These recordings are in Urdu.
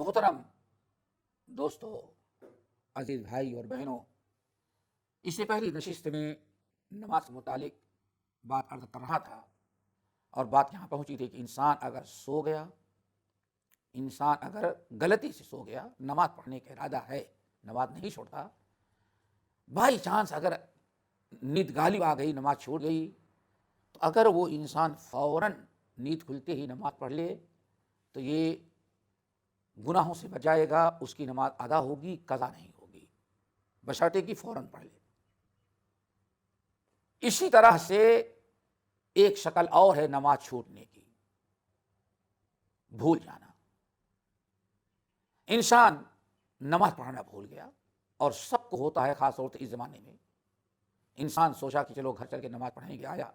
محترم دوستو، عزیز بھائی اور بہنوں، اس سے پہلی نشست میں نماز کے متعلق بات عرض کر رہا تھا، اور بات یہاں پہنچی تھی کہ انسان اگر سو گیا، انسان اگر غلطی سے سو گیا، نماز پڑھنے کا ارادہ ہے، نماز نہیں چھوڑتا، بائی چانس اگر نیند غالب آ گئی، نماز چھوٹ گئی، تو اگر وہ انسان فوراً نیند کھلتے ہی نماز پڑھ لے تو یہ گناہوں سے بچ جائے گا، اس کی نماز ادا ہوگی، قضا نہیں ہوگی، بشرطے کہ فوراً پڑھ لے۔ اسی طرح سے ایک شکل اور ہے نماز چھوٹنے کی، بھول جانا۔ انسان نماز پڑھنا بھول گیا، اور سب کو ہوتا ہے، خاص طور سے اس زمانے میں۔ انسان سوچا کہ چلو گھر چل کے نماز پڑھیں گے، آیا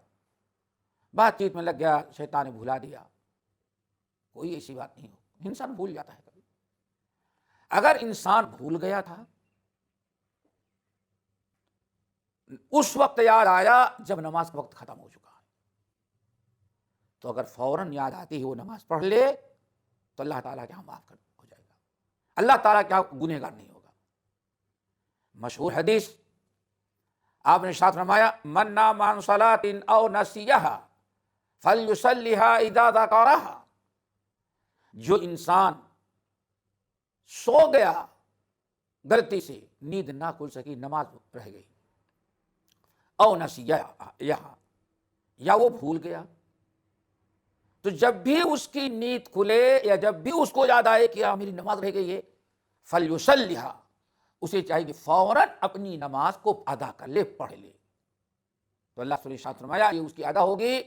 بات چیت میں لگ گیا، شیطان نے بھلا دیا۔ کوئی ایسی بات نہیں ہو، انسان بھول جاتا ہے کبھی۔ اگر انسان بھول گیا تھا، اس وقت یاد آیا جب نماز کا وقت ختم ہو چکا ہے، تو اگر فوراً یاد آتی ہی وہ نماز پڑھ لے تو اللہ تعالیٰ کے یہاں معاف ہو جائے گا، اللہ تعالیٰ کیا گنہگار نہیں ہوگا۔ مشہور حدیث آپ نے ساتھ فرمایا، من نام عن صلاۃ او نسیہا فلیصلیھا اذا ذکرھا، جو انسان سو گیا غلطی سے، نیند نہ کھل سکی، نماز رہ گئی، او نسیہا، یا وہ بھول گیا، تو جب بھی اس کی نیند کھلے یا جب بھی اس کو یاد آئے کہ میری نماز رہ گئی ہے، فلیصلیھا، اسے چاہیے کہ فوراً اپنی نماز کو ادا کر لے، پڑھ لے۔ تو اللہ صلی اللہ علیہ وسلم فرمایا یہ اس کی ادا ہوگی۔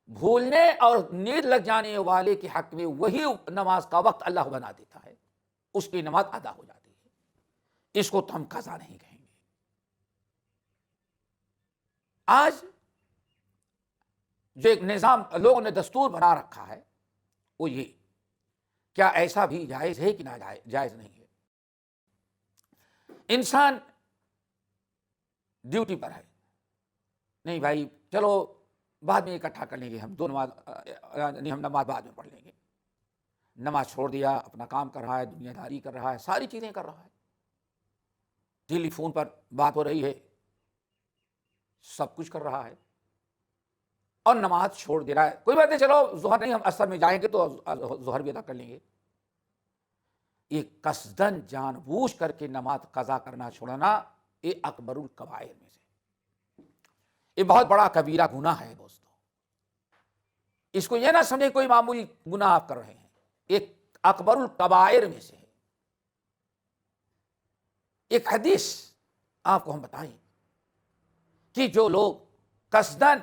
بھولنے اور نیند لگ جانے والے کے حق میں وہی نماز کا وقت اللہ بنا دیتا ہے، اس کی نماز ادا ہو جاتی ہے، اس کو تو ہم قضا نہیں کہیں گے۔ آج جو ایک نظام لوگوں نے دستور بنا رکھا ہے وہ یہ، کیا ایسا بھی جائز ہے کہ نہ جائز نہیں ہے؟ انسان ڈیوٹی پر ہے، نہیں بھائی چلو بعد میں اکٹھا کر لیں گے، ہم دو نماز نہیں، ہم نماز بعد میں پڑھ لیں گے۔ نماز چھوڑ دیا، اپنا کام کر رہا ہے، دنیا داری کر رہا ہے، ساری چیزیں کر رہا ہے، ٹیلی فون پر بات ہو رہی ہے، سب کچھ کر رہا ہے، اور نماز چھوڑ دے رہا ہے۔ کوئی بات نہیں، چلو ظہر نہیں، ہم عصر میں جائیں گے تو ظہر بھی ادا کر لیں گے۔ یہ قصدن جان بوجھ کر کے نماز قضا کرنا چھوڑنا، یہ اکبر الکبائر میں سے، یہ بہت بڑا کبیرہ گناہ ہے دوستو۔ اس کو یہ نہ سمجھے کوئی معمولی گناہ آپ کر رہے ہیں، ایک اکبر الکبائر میں سے ہے۔ ایک حدیث آپ کو ہم بتائیں کہ جو لوگ قصدن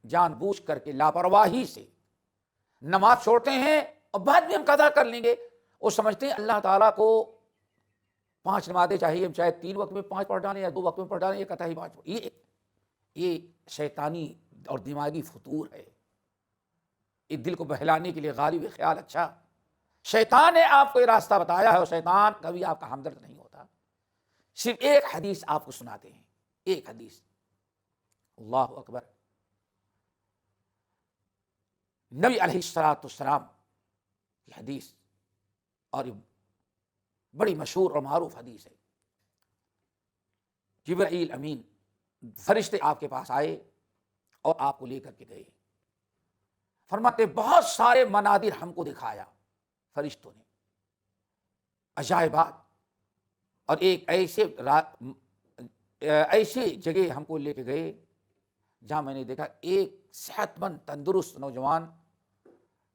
جان بوجھ کر کے لاپرواہی سے نماز چھوڑتے ہیں اور بعد میں ہم قضا کر لیں گے، وہ سمجھتے ہیں اللہ تعالیٰ کو 5 نمازیں چاہیے، ہم چاہے 3 وقت میں 5 پڑھ ڈالیں یا 2 وقت میں پڑھ ڈالیں، یہ کہتا ہی 5۔ یہ شیطانی اور دماغی فطور ہے، یہ دل کو بہلانے کے لیے غالب خیال۔ اچھا، شیطان نے آپ کو یہ راستہ بتایا ہے، اور شیطان کبھی آپ کا ہمدرد نہیں ہوتا۔ صرف ایک حدیث آپ کو سناتے ہیں، ایک حدیث، اللہ اکبر۔ نبی علیہ الصلوۃ والسلام کی حدیث، اور یہ بڑی مشہور اور معروف حدیث ہے۔ جبرائیل امین فرشتے آپ کے پاس آئے اور آپ کو لے کر کے گئے، فرماتے بہت سارے مناظر ہم کو دکھایا فرشتوں نے، عجائبات، اور ایک ایسی جگہ ہم کو لے کے گئے جہاں میں نے دیکھا ایک صحت مند تندرست نوجوان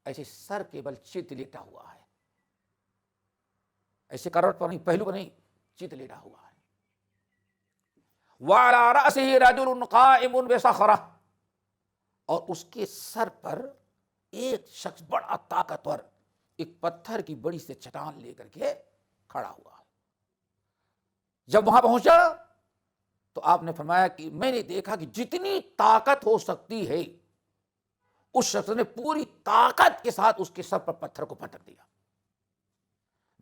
ایسے سر کے بل چت لیٹا ہوا ہے، ایسے کروٹ پر نہیں، پہلو پر نہیں، چت لیٹا ہوا ہے۔ وعلى رأسه رجل قائم بصخرة، اور اس کے سر پر ایک شخص بڑا طاقتور ایک پتھر کی بڑی سے چٹان لے کر کے کھڑا ہوا ہے۔ جب وہاں پہنچا تو آپ نے فرمایا کہ میں نے دیکھا کہ جتنی طاقت ہو سکتی ہے اس شخص نے پوری طاقت کے ساتھ اس کے سر پر پتھر کو پٹک دیا،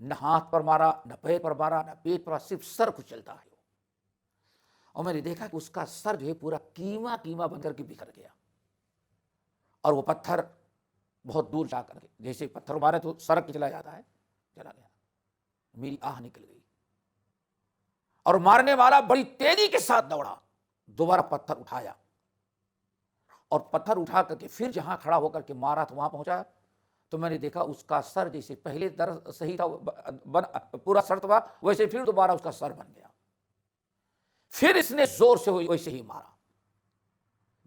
نہ ہاتھ پر مارا، نہ پیر پر مارا، نہ پیٹ پر، صرف سر کو چلتا ہے۔ اور میں نے دیکھا کہ اس کا سر جو ہے پورا کیما کیما بن کر کے بکھر گیا، اور وہ پتھر بہت دور جا کر کے، جیسے پتھر مارے تو سرک کے چلا جاتا ہے، چلا گیا۔ میری آہ نکل گئی اور مارنے والا بڑی تیزی کے ساتھ دوڑا، دوبارہ پتھر اٹھایا اور پتھر اٹھا کر کے پھر جہاں کھڑا ہو کر کے مارا تو وہاں پہنچا تو میں نے دیکھا اس کا سر جیسے پہلے درد صحیح تھا، پورا سر تھا، ویسے پھر دوبارہ اس کا سر بن گیا۔ پھر اس نے زور سے ویسے ہی مارا،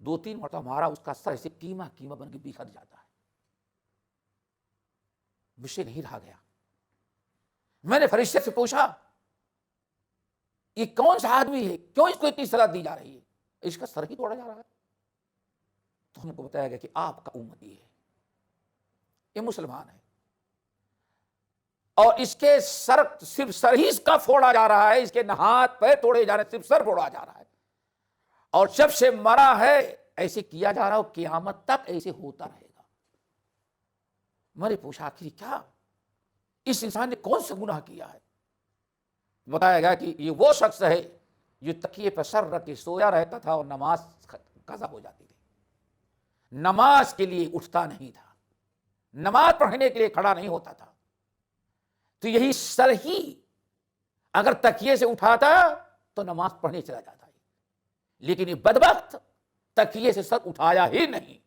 2-3 مرتبہ مارا، اس کا سر ایسے کیما کیما بن کے بکھر جاتا ہے۔ مجھ سے نہیں رہا گیا، میں نے فرشتے سے پوچھا یہ کون سا آدمی ہے، کیوں اس کو اتنی سزا دی جا رہی ہے، اس کا سر ہی توڑا جا رہا ہے؟ تو ہم کو بتایا گیا کہ آپ کا امتی ہے، یہ مسلمان ہے اور اس کے سر صرف سر ہی اس کا پھوڑا جا رہا ہے، اس کے ہاتھ پیر توڑے جا رہے ہیں، صرف سر پھوڑا جا رہا ہے اور جب سے مرا ہے ایسے کیا جا رہا ہو، قیامت تک ایسے ہوتا رہے گا۔ میں نے پوچھا آخر کیا اس انسان نے کون سا گناہ کیا ہے؟ بتایا گیا کہ یہ وہ شخص ہے جو تکیے پر سر رکھ کے سویا رہتا تھا اور نماز قضا ہو جاتی تھی، نماز کے لیے اٹھتا نہیں تھا، نماز پڑھنے کے لیے کھڑا نہیں ہوتا تھا، تو یہی سر ہی اگر تکیے سے اٹھاتا تو نماز پڑھنے چلا جاتا ہے، لیکن یہ بدبخت تکیے سے سر اٹھایا ہی نہیں،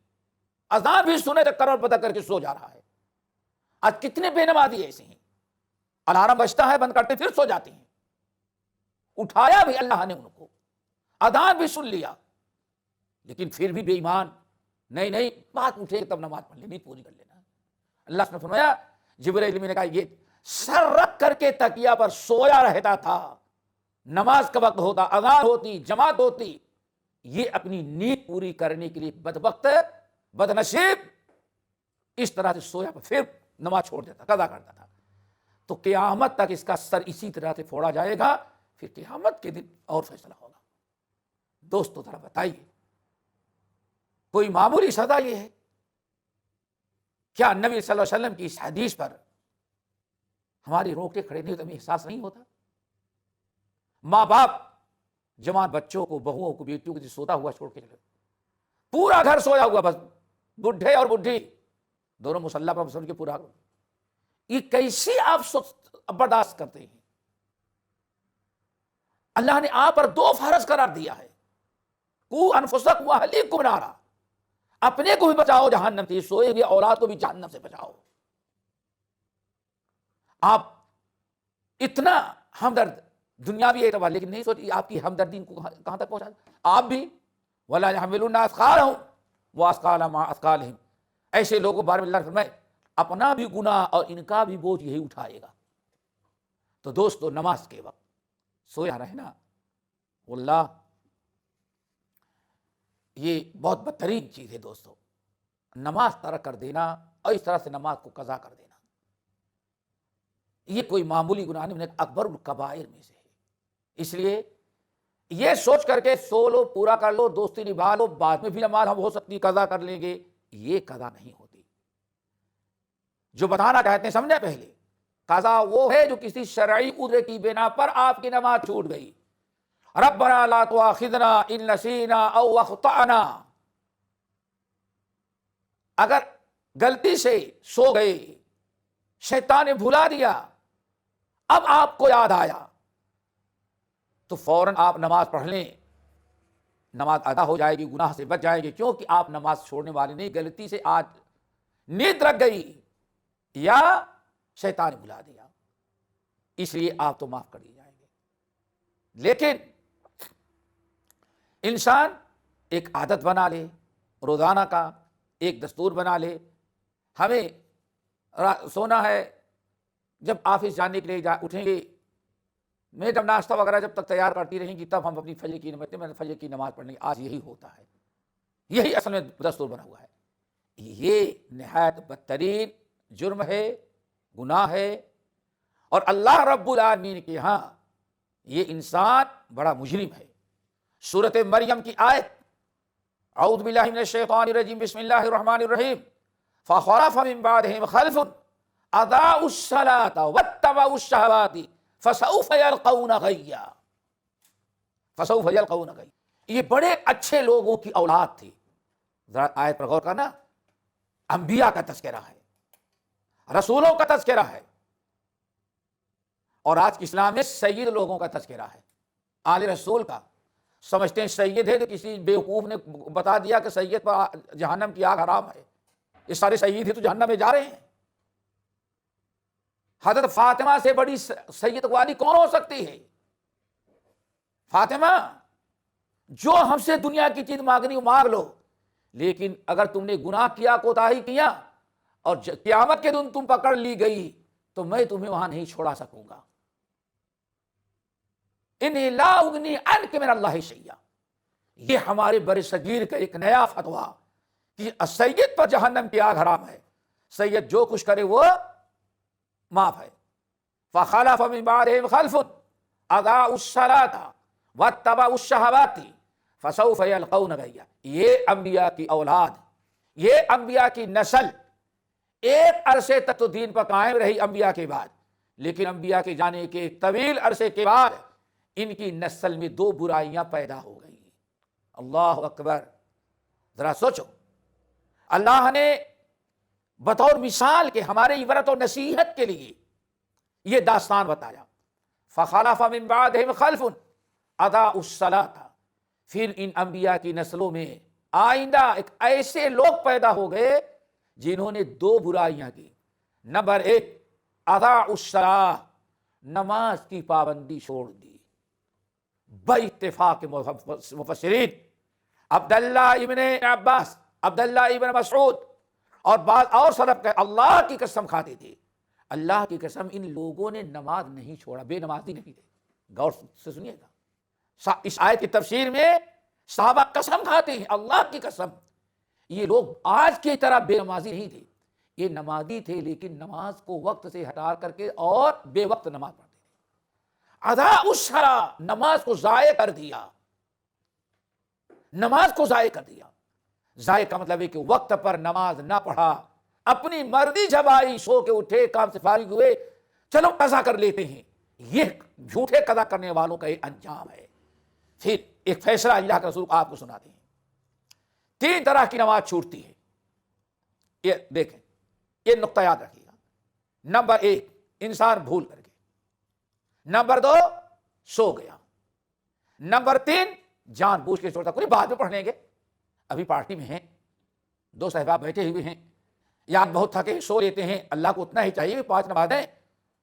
اذان بھی سنے تو کروڑ پتہ کر کے سو جا رہا ہے۔ آج کتنے بے نمازی ایسے ہیں، الارم بجتا ہے بند کرتے پھر سو جاتے ہیں، اٹھایا بھی اللہ نے ان کو، اذان بھی سن لیا، لیکن پھر بھی بے ایمان، نہیں بات اٹھے تب نماز پڑھ لینی، پوری کر لینا۔ اللہ نے فرمایا، جبرائیل نے کہا یہ سر رکھ کر کے تکیہ پر سویا رہتا تھا، نماز کا وقت ہوتا، اذان ہوتی، جماعت ہوتی، یہ اپنی نیند پوری کرنے کے لیے بدبخت بدنصیب اس طرح سے سویا پھر نماز چھوڑ دیتا، قضا کرتا تھا۔ تو قیامت تک اس کا سر اسی طرح سے پھوڑا جائے گا، پھر قیامت کے دن اور فیصلہ ہوگا۔ دوستو ذرا بتائیے، کوئی معمولی سزا یہ ہے؟ کیا نبی صلی اللہ علیہ وسلم کی اس حدیث پر ہماری روکے کھڑے نہیں تو ہمیں احساس نہیں ہوتا؟ ماں باپ جوان بچوں کو، بہوؤں کو، بیٹیوں کو سوتا ہوا چھوڑ کے چلے، پورا گھر سویا ہوا، بس بڈھے اور بڈھی دونوں مصلی پر سن کے پورا، یہ کیسی آپ برداشت کرتے ہیں؟ اللہ نے آپ پر 2 فرض قرار دیا ہے، قو انفسکم واہلیکم نارا، اپنے کو بھی بچاؤ جہنم سے، سوئے ہوئے اولاد کو بھی جہنم سے بچاؤ۔ آپ اتنا ہمدرد دنیاوی اعتبار، لیکن نہیں سوچ آپ کی ہمدردی کو کہاں تک پہنچا، آپ بھی وَلَا يَحْمِلُنَّ أَثْقَالَهُمْ وَأَثْقَالًا مَعَ أَثْقَالِهِمْ، ایسے لوگوں کے بارے میں اللہ نے فرمائے اپنا بھی گناہ اور ان کا بھی بوجھ یہی اٹھائے گا۔ تو دوستو نماز کے وقت سویا رہنا واللہ یہ بہت بدترین چیز ہے دوستو، نماز ترک کر دینا اور اس طرح سے نماز کو قضا کر دینا، یہ کوئی معمولی گناہ نہیں، اکبر الکبائر میں سے ہے۔ اس لیے یہ سوچ کر کے سو لو، پورا کر لو، دوستی نبھا لو، بعد میں بھی نماز ہم ہو سکتی قضا کر لیں گے، یہ قضا نہیں ہوتی۔ جو بتانا چاہتے ہیں سمجھے، پہلے قضا وہ ہے جو کسی شرعی عذر کی بنا پر آپ کی نماز چھوٹ گئی، ربنا لا تؤاخذنا ان نسینا او اخطأنا، اگر غلطی سے سو گئے، شیطان نے بھلا دیا، اب آپ کو یاد آیا تو فوراً آپ نماز پڑھ لیں، نماز ادا ہو جائے گی، گناہ سے بچ جائے گی، کیونکہ آپ نماز چھوڑنے والے نہیں، غلطی سے آج نیند لگ گئی یا شیطان نے بھلا دیا، اس لیے آپ تو معاف کر دیے جائیں گے۔ لیکن انسان ایک عادت بنا لے، روزانہ کا ایک دستور بنا لے، ہمیں سونا ہے، جب آفس جانے کے لیے اٹھیں گے، میں جب ناشتہ وغیرہ جب تک تیار کرتی رہیں گی تب ہم اپنی فجر کی نماز پڑھنے کی، آج یہی ہوتا ہے، یہی اصل میں دستور بنا ہوا ہے۔ یہ نہایت بدترین جرم ہے، گناہ ہے، اور اللہ رب العالمین کے ہاں یہ انسان بڑا مجرم ہے۔ سورۃ مریم کی آیت، اعوذ باللہ من الشیطان الرجیم، بسم اللہ الرحمن الرحیم، فخلف من بعدہم خلف اضاعوا الصلاۃ واتبعوا الشہوات فسوف یلقون غیا، فسوف یلقون غیا، یہ بڑے اچھے لوگوں کی اولاد تھی۔ ذرا آیت پر غور کرنا، انبیاء کا تذکرہ ہے، رسولوں کا تذکرہ ہے، اور آج کے اسلام میں سید لوگوں کا تذکرہ ہے، آل رسول کا. سمجھتے ہیں سید ہے تو کسی بیوقوف نے بتا دیا کہ سید پر جہنم کی آگ حرام ہے، یہ سارے سید ہی تو جہنم میں جا رہے ہیں. حضرت فاطمہ سے بڑی سید والی کون ہو سکتی ہے؟ فاطمہ، جو ہم سے دنیا کی چیز مانگنی مانگ لو، لیکن اگر تم نے گناہ کیا، کوتاہی کیا، اور قیامت کے دن تم پکڑ لی گئی تو میں تمہیں وہاں نہیں چھوڑا سکوں گا. انی لا اغنی عنک من اللہ شیئا، یہ ہمارے بر صغیر کا ایک نیا فتویٰ کہ سید پر جہنم کی آگ حرام ہے، سید جو کچھ کرے وہ معاف ہے. فخلف من بعدهم خلف اضاعوا الصلاة واتبعوا الشہوات فسوف یلقون غیا. یہ انبیاء کی اولاد، یہ انبیاء کی نسل ایک عرصے تک تو دین پر قائم رہی انبیاء کے بعد، لیکن انبیاء کے جانے کے ایک طویل عرصے کے بعد ان کی نسل میں دو برائیاں پیدا ہو گئی. اللہ اکبر. ذرا سوچو، اللہ نے بطور مثال کے ہمارے عبرت و نصیحت کے لیے یہ داستان بتایا. فخلف من بعدهم خلف اضاعوا الصلاة، پھر ان انبیاء کی نسلوں میں آئندہ ایک ایسے لوگ پیدا ہو گئے جنہوں نے دو برائیاں کی. نمبر ایک، اضاعوا الصلاة، نماز کی پابندی چھوڑ دی. باتفاق مفسرین عبداللہ ابن عباس، عبداللہ ابن مسعود اور بعض اور سلف کے اللہ کی قسم کھاتے تھے، اللہ کی قسم ان لوگوں نے نماز نہیں چھوڑا، بے نمازی نہیں تھے. غور سے سنیے گا، اس آیت کی تفسیر میں صحابہ قسم کھاتے ہیں، اللہ کی قسم یہ لوگ آج کی طرح بے نمازی نہیں تھے، یہ نمازی تھے لیکن نماز کو وقت سے ہٹا کر کے اور بے وقت نماز پڑھتے تھے. اضاعوا الصلاۃ، نماز کو ضائع کر دیا، نماز کو ضائع کر دیا. ضائع کا مطلب ہے کہ وقت پر نماز نہ پڑھا، اپنی مرضی جب آئی سو کے اٹھے، کام سے فارغ ہوئے، چلو قضا کر لیتے ہیں. یہ جھوٹے قضا کرنے والوں کا ایک انجام ہے. پھر ایک فیصلہ اللہ کے رسول آپ کو سناتے ہیں. 3 طرح کی نماز چھوٹتی ہے، یہ دیکھیں، یہ نقطہ یاد رکھیے گا. نمبر 1، انسان بھول کر کے. نمبر 2، سو گیا. نمبر 3، جان بوجھ کے چھوڑتا، کوئی بعد میں پڑھ لیں گے، ابھی پارٹی میں ہیں، 2 صحابہ بیٹھے ہوئے ہیں، یاد بہت تھکے، سو لیتے ہیں. اللہ کو اتنا ہی چاہیے 5 نمازیں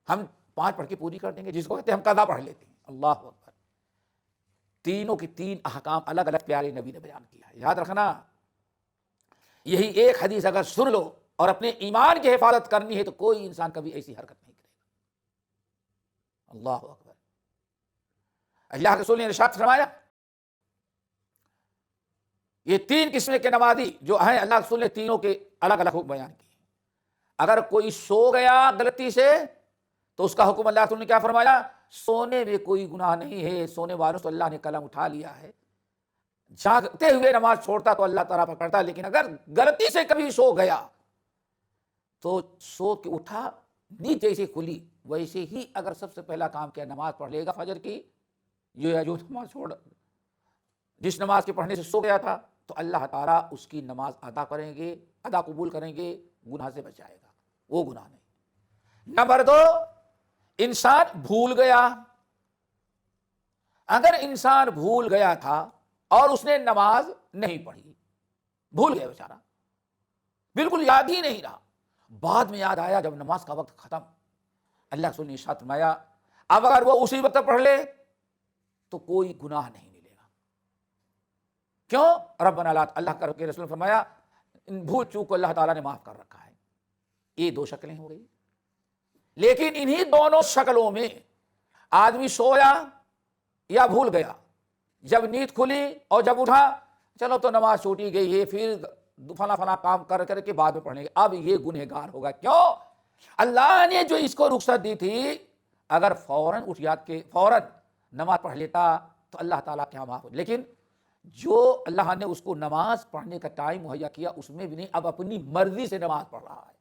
ہم 5 پڑھ کے پوری کر دیں گے، جس کو کہتے ہیں ہم قضا پڑھ لیتے ہیں. اللہ اکبر. تینوں کی 3 احکام الگ الگ پیارے نبی نے بیان کیا ہے. یاد رکھنا، یہی ایک حدیث اگر سن لو اور اپنے ایمان کی حفاظت کرنی ہے تو کوئی انسان کبھی ایسی حرکت نہیں کرے گا. اللہ اکبر. اللہ کے رسول نے ارشاد فرمایا، یہ 3 قسم کے نمازی جو ہیں، اللہ کے رسول نے تینوں کے الگ الگ حکم بیان کیے. اگر کوئی سو گیا غلطی سے تو اس کا حکم اللہ کے رسول نے کیا فرمایا؟ سونے میں کوئی گناہ نہیں ہے، سونے والوں سے اللہ نے قلم اٹھا لیا ہے. جاگتے ہوئے نماز چھوڑتا تو اللہ تعالیٰ پکڑتا، لیکن اگر غلطی سے کبھی سو گیا تو سو کے اٹھا، نیند جیسے کھلی ویسے ہی اگر سب سے پہلا کام کیا نماز پڑھ لے گا فجر کی، جو نماز چھوڑ، جس نماز کے پڑھنے سے سو گیا تھا، تو اللہ تعالیٰ اس کی نماز ادا کریں گے، ادا قبول کریں گے، گناہ سے بچائے گا، وہ گناہ نہیں. نمبر 2، انسان بھول گیا. اگر انسان بھول گیا تھا اور اس نے نماز نہیں پڑھی، بھول گیا بیچارہ، بالکل یاد ہی نہیں رہا، بعد میں یاد آیا جب نماز کا وقت ختم، اللہ رسول نے ارشاد فرمایا اب اگر وہ اسی وقت پڑھ لے تو کوئی گناہ نہیں ملے گا. کیوں؟ ربنا لا، اللہ کا رسول نے فرمایا بھول چوک کو اللہ تعالیٰ نے معاف کر رکھا ہے. یہ 2 شکلیں ہو گئی. لیکن انہی دونوں شکلوں میں آدمی سویا یا بھول گیا، جب نیند کھلی اور جب اٹھا، چلو تو نماز چھوٹی گئی ہے، پھر فلاں فلاں کام کر کر کے بعد میں پڑھیں گے، اب یہ گنہگار ہوگا. کیوں؟ اللہ نے جو اس کو رخصت دی تھی، اگر فوراً اٹھ جات کے فوراً نماز پڑھ لیتا تو اللہ تعالیٰ کے یہاں معاف ہو. لیکن جو اللہ نے اس کو نماز پڑھنے کا ٹائم مہیا کیا اس میں بھی نہیں، اب اپنی مرضی سے نماز پڑھ رہا ہے،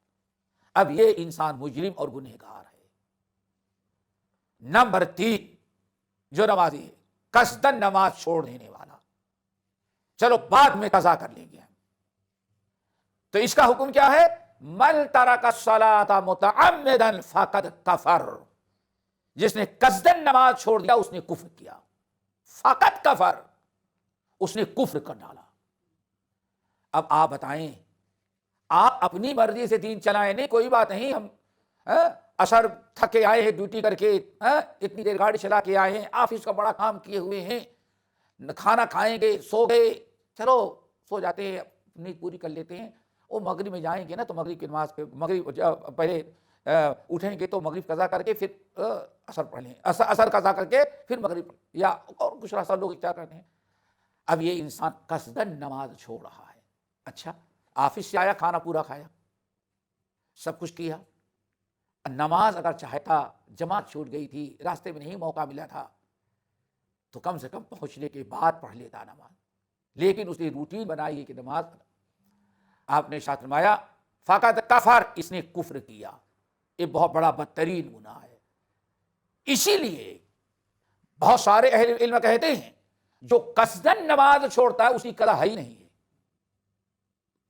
اب یہ انسان مجرم اور گنہگار ہے. نمبر 3، جو نمازی ہے قصدن نماز چھوڑ دینے والا، چلو بعد میں قضا کر لیں گے ہم، تو اس کا حکم کیا ہے؟ من ترک الصلاۃ متعمدا فقد کفر. جس نے قصدن نماز چھوڑ دیا اس نے کفر کیا، فقط کفر، اس نے کفر کر ڈالا۔ اب آپ بتائیں، آپ اپنی مرضی سے دین چلائیں، نہیں کوئی بات نہیں، ہم اثر تھکے آئے ہیں ڈیوٹی کر کے، اتنی دیر گاڑی چلا کے آئے ہیں، آفس کا بڑا کام کیے ہوئے ہیں، کھانا کھائیں گے، سو گئے، چلو سو جاتے ہیں، نیند پوری کر لیتے ہیں۔ وہ مغرب میں جائیں گے نا تو مغرب کی نماز پہ، مغرب پہلے اٹھیں گے تو مغرب قضا کر کے پھر اثر پڑھ لیں، اثر قضا کر کے پھر مغرب، یا اور کچھ راستہ لوگ کیا کرتے ہیں۔ اب یہ انسان قصدن نماز چھوڑ رہا ہے۔ اچھا، آفس سے آیا، کھانا پورا کھایا، سب کچھ کیا، نماز اگر چاہتا، جماعت چھوٹ گئی تھی، راستے میں نہیں موقع ملا تھا تو کم سے کم پہنچنے کے بعد پڑھ لیتا نماز، لیکن اس نے روٹین بنائی ہے کہ نماز، آپ نے ارشاد فرمایا فقط کفر، اس نے کفر کیا۔ یہ بہت بڑا بدترین گناہ ہے۔ اسی لیے بہت سارے اہل علم کہتے ہیں جو قصدن نماز چھوڑتا ہے اس کی قضا ہے ہی نہیں ہے۔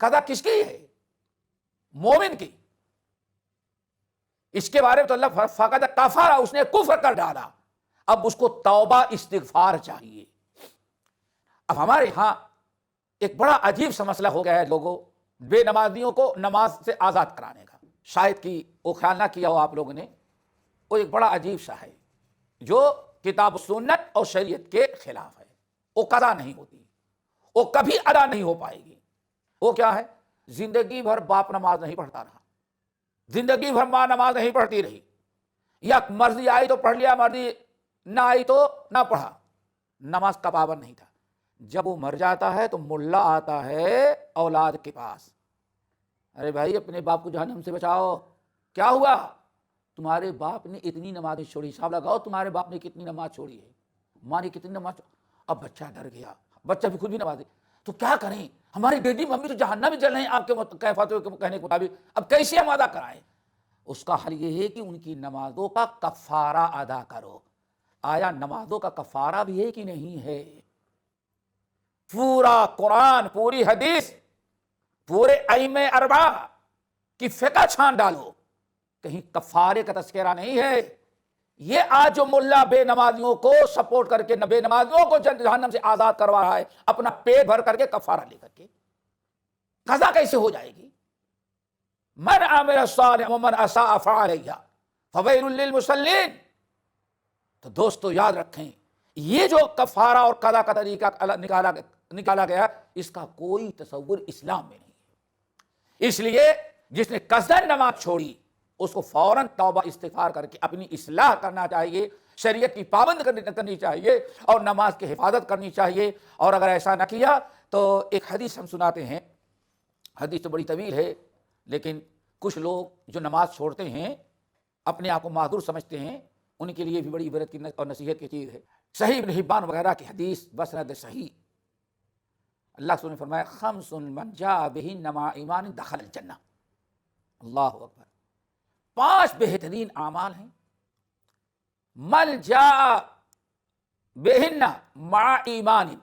قضا کس کی ہے؟ مومن کی۔ اس کے بارے میں تو اللہ فقط کفر، اس نے کفر کر ڈالا، اب اس کو توبہ استغفار چاہیے۔ اب ہمارے ہاں ایک بڑا عجیب سا مسئلہ ہو گیا ہے لوگوں، بے نمازیوں کو نماز سے آزاد کرانے کا، شاید کہ وہ خیال نہ کیا ہو آپ لوگوں نے، وہ ایک بڑا عجیب سا ہے جو کتاب سنت اور شریعت کے خلاف ہے۔ وہ قضا نہیں ہوتی، وہ کبھی ادا نہیں ہو پائے گی۔ وہ کیا ہے؟ زندگی بھر باپ نماز نہیں پڑھتا رہا، زندگی بھر ماں نماز نہیں پڑھتی رہی، یا مرضی آئی تو پڑھ لیا، مرضی نہ آئی تو نہ پڑھا، نماز کا پابند نہیں تھا۔ جب وہ مر جاتا ہے تو ملا آتا ہے اولاد کے پاس، ارے بھائی اپنے باپ کو جہنم سے بچاؤ، کیا ہوا؟ تمہارے باپ نے اتنی نمازیں چھوڑی، حساب لگاؤ تمہارے باپ نے کتنی نماز چھوڑی ہے، ماں نے کتنی نماز چھوڑی۔ اب بچہ ڈر گیا، بچہ بھی خود بھی نمازی، تو کیا کریں، ہماری بیٹی ممی تو جہنم میں جل رہے ہیں آپ کے کہنے کے مطابق، اب کیسے ہم ادا کرائیں؟ اس کا حل یہ ہے کہ ان کی نمازوں کا کفارہ ادا کرو۔ آیا نمازوں کا کفارہ بھی ہے کہ نہیں ہے؟ پورا قرآن، پوری حدیث، پورے ائمہ اربعہ کی فقہ چھان ڈالو، کہیں کفارے کا تذکرہ نہیں ہے۔ یہ آج جو ملا بے نمازیوں کو سپورٹ کر کے، بے نمازیوں کو جہنم سے آزاد کروا رہا ہے، اپنا پیٹ بھر کر کے کفارہ لے کر کے، قضا کیسے ہو جائے گی؟ من عمل صالحا ومن اساء فعلیہ فویل للمصلین۔ تو دوستو یاد رکھیں، یہ جو کفارہ اور قضا کا طریقہ نکالا گیا، اس کا کوئی تصور اسلام میں نہیں ہے۔ اس لیے جس نے قصدن نماز چھوڑی اس کو فوراً توبہ استغفار کر کے اپنی اصلاح کرنا چاہیے، شریعت کی پابند کرنی چاہیے اور نماز کی حفاظت کرنی چاہیے۔ اور اگر ایسا نہ کیا تو ایک حدیث ہم سناتے ہیں، حدیث تو بڑی طویل ہے، لیکن کچھ لوگ جو نماز چھوڑتے ہیں اپنے آپ کو معذور سمجھتے ہیں، ان کے لیے بھی بڑی عبرت کی اور نصیحت کی چیز ہے۔ صحیح ابن حبان وغیرہ کی حدیث بسند صحیح، اللہ سبحانہ نے فرمایا خمس من جاء بہن مع ایمان دخل الجنہ۔ اللہ اکبر، 5 بہترین اعمال ہیں، من جاء بہن مع ایمان،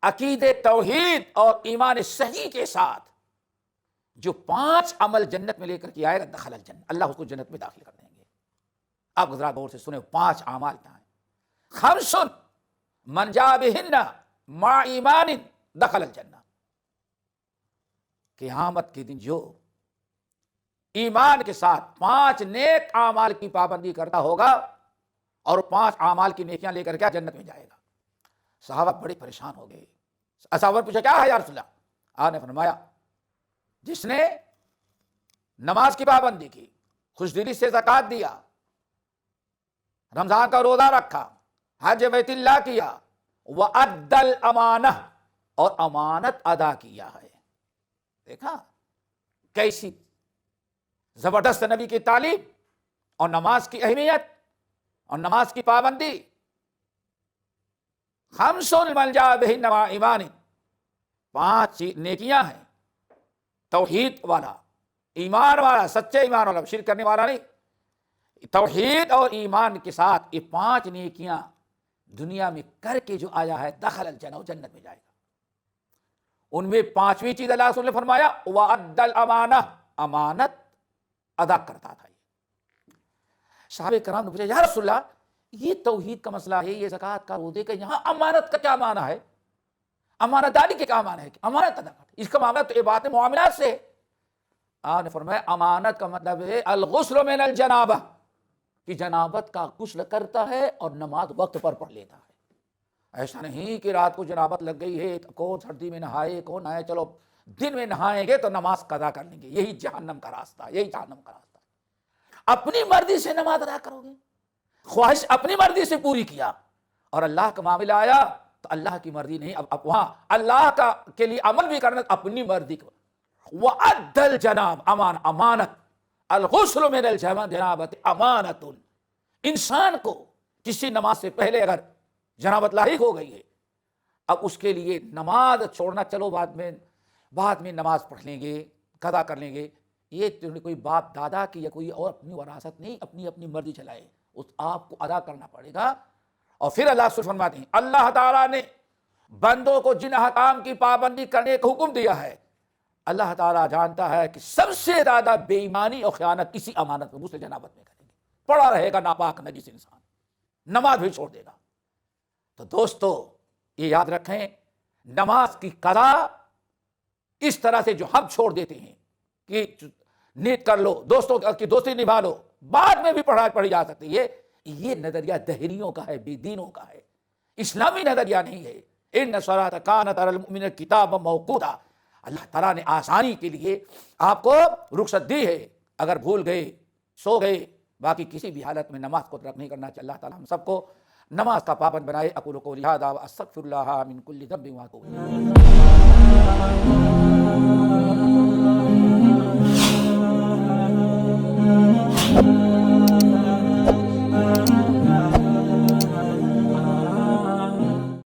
عقید توحید اور ایمان صحیح کے ساتھ جو 5 عمل جنت میں لے کر کے آئے گا، دخل الجنہ، اللہ اس کو جنت میں داخل کر دیں گے۔ آپ ذرا غور سے سنیں، 5 اعمال کیا ہیں؟ خمس من جاء بہن مع ایمان دخل الجنہ۔ قیامت کے دن جو ایمان کے ساتھ 5 نیک اعمال کی پابندی کرتا ہوگا اور 5 اعمال کی نیکیاں لے کر کے جنت میں جائے گا۔ صحابہ بڑے پریشان ہو گئے، صحابہ پوچھا کیا ہے یا رسول اللہ؟ آپ نے فرمایا جس نے نماز کی پابندی کی، خوش دلی سے زکوٰۃ دیا، رمضان کا روزہ رکھا، حج بیت اللہ کیا، وَأَدَّ الْأَمَانَةَ اور امانت ادا کیا ہے۔ دیکھا کیسی زبردست نبی کی تعلیم اور نماز کی اہمیت اور نماز کی پابندی۔ خمس من جاء بہن مع ایمان، 5 نیکیاں ہیں، توحید والا، ایمان والا، سچے ایمان والا، شرک کرنے والا نہیں، توحید اور ایمان کے ساتھ یہ 5 نیکیاں دنیا میں کر کے جو آیا ہے دخل الجنہ، وہ جنت میں جائے گا۔ ان میں 5ویں چیز اللہ رسول نے فرمایا وَأَدَّ الْأَمَانَةَ، امانت ادا کرتا تھا۔ صحابہ کرام نے پوچھا یا رسول اللہ یہ توحید کا مسئلہ ہے، یہ زکوٰۃ کا روزے کا، یہاں امانت کا کیا معنی ہے؟ امانت داری کے کیا معنی ہے کہ امانت ادا کرنا؟ اس کا معاملہ تو عبادت معاملات سے ہے۔ آپ نے فرمایا امانت کا مطلب ہے الغسل من الجنابہ، کہ جنابت کا غسل کرتا ہے اور نماز وقت پر پڑھ لیتا ہے۔ ایسا نہیں کہ رات کو جنابت لگ گئی ہے، کون سردی میں نہائے کون نہائے، چلو دن میں نہائیں گے تو نماز قضا کر لیں گے، یہی جہنم کا راستہ، یہی جہنم کا راستہ۔ اپنی مرضی سے نماز ادا کرو گے، خواہش اپنی مرضی سے پوری کیا، اور اللہ کا معاملہ آیا تو اللہ کی مرضی نہیں، اب وہاں اللہ کا کے لیے عمل بھی کرنا اپنی مرضی کو۔ وَأَدَّ الْجَنَابَ امانت، الغسل من الجنابۃ امانۃ۔ انسان کو کسی نماز سے پہلے اگر جنابت لاحق ہو گئی ہے، اب اس کے لیے نماز چھوڑنا، چلو بعد میں نماز پڑھ لیں گے، قضا کر لیں گے، یہ کوئی باپ دادا کی یا کوئی اور اپنی وراثت نہیں، اپنی مرضی چلائے، اس آپ کو ادا کرنا پڑے گا۔ اور پھر اللہ سے فرماتے ہیں اللہ تعالیٰ نے بندوں کو جن احکام کی پابندی کرنے کا حکم دیا ہے، اللہ تعالیٰ جانتا ہے کہ سب سے زیادہ بے ایمانی اور خیانت کسی امانت میں، غسل جنابت میں کریں گے، پڑا رہے گا ناپاک نجس انسان، نماز بھی چھوڑ دے گا۔ تو دوستو یہ یاد رکھیں، نماز کی قضا اس طرح سے جو ہم چھوڑ دیتے ہیں کہ نیت کر لو، دوستوں کی دوستی نبھا لو، بعد میں بھی پڑھی جا سکتی ہے، یہ نظریہ دہریوں کا ہے، بے دینوں کا ہے، اسلامی نظریہ نہیں ہے۔ ان الصلاۃ کانت علی المؤمنین کتابا موقوتا، اللہ تعالیٰ نے آسانی کے لیے آپ کو رخصت دی ہے، اگر بھول گئے سو گئے، باقی کسی بھی حالت میں نماز کو ترک نہیں کرنا چاہیے۔ اللہ تعالیٰ ہم سب کو نماز کا پابند بنائے۔ اقول قولی ھذا واستغفر اللہ من کل ذنب واتوب الیہ۔